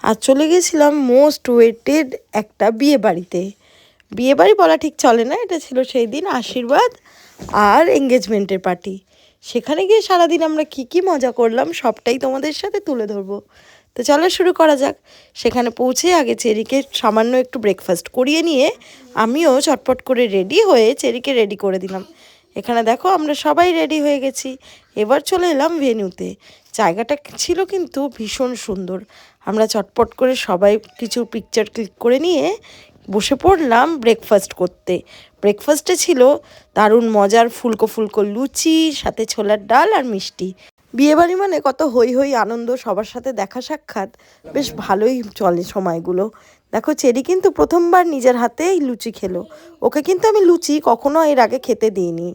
আর চলে গেছিলাম most weighted একটা বিয়ে বাড়িতে। বিয়ে বাড়ি বলা ঠিক চলে না, এটা ছিল সেই দিন আশীর্বাদ আর এঙ্গেজমেন্টের পার্টি। সেখানে গিয়ে সারাদিন আমরা কি মজা করলাম সবটাই তোমাদের সাথে তুলে ধরবো। তো চলো শুরু করা যাক। সেখানে পৌঁছে আগে চেরিকে সামান্য একটু ব্রেকফাস্ট করিয়ে নিয়ে আমিও চটপট করে রেডি হয়ে চেরিকে রেডি করে দিলাম। এখানে দেখো আমরা সবাই রেডি হয়ে গেছি। এবার চলে এলাম ভেন্যুতে। জায়গাটা ছিল কিন্তু ভীষণ সুন্দর। আমরা চটপট করে সবাই কিছু পিকচার ক্লিক করে নিয়ে বসে পড়লাম ব্রেকফাস্ট করতে। ব্রেকফাস্টে ছিল দারুণ মজার ফুলকো ফুলকো লুচি, সাথে ছোলার ডাল আর মিষ্টি। বিয়েবাড়ি মানে কত হই হই আনন্দ, সবার সাথে দেখা সাক্ষাৎ, বেশ ভালোই চলে সময়গুলো। দেখো চেরি কিন্তু প্রথমবার নিজের হাতেই লুচি খেলো। ওকে কিন্তু আমি লুচি কখনো এর আগে খেতে দিইনি।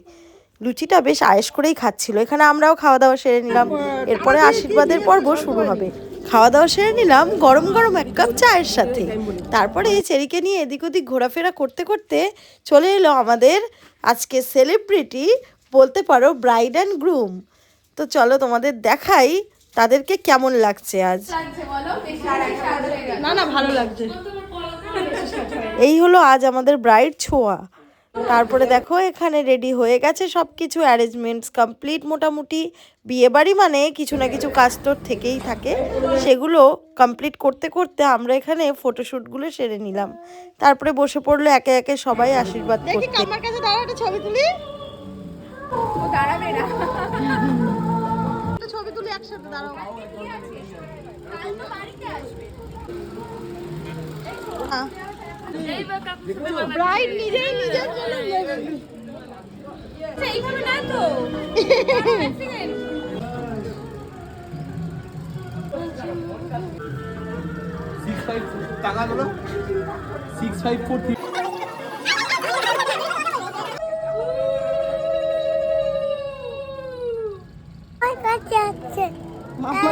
লুচিটা বেশ আয়েশ করেই খাচ্ছিল। এখানে আমরাও খাওয়া দাওয়া সেরে নিলাম। এরপরে আশীর্বাদের পর্ব শুরু হবে। খাওয়া দাওয়া সেরে নিলাম গরম গরম এক কাপ চায়ের সাথে। তারপরে চেরিকে নিয়ে এদিক ওদিক ঘোরাফেরা করতে করতে চলে এলো আমাদের আজকে সেলিব্রিটি, বলতে পারো ব্রাইড অ্যান্ড গ্রুম। তো চলো তোমাদের দেখাই তাদেরকে কেমন লাগছে আজ। না ভালো লাগছে। এই হলো আজ আমাদের ব্রাইড ছোঁয়া। তারপরে দেখো এখানে রেডি হয়ে গেছে সব কিছু, অ্যারেঞ্জমেন্টস কমপ্লিট মোটামুটি। বিয়েবাড়ি মানে কিছু না কিছু কাজ তো থেকেই থাকে, সেগুলো কমপ্লিট করতে করতে আমরা এখানে ফটোশ্যুটগুলো সেরে নিলাম। তারপরে বসে পড়লো একে একে সবাই আশীর্বাদ করতে। আমার কাছে দাঁড়াও, একটা ছবি তুলি। ও দাঁড়াবে না, একটা ছবি তুলি একসাথে, দাঁড়াও। ব্রাইড নিজেই নিজের জন্য এইভাবে না তো টাকা হলো 6543। মামা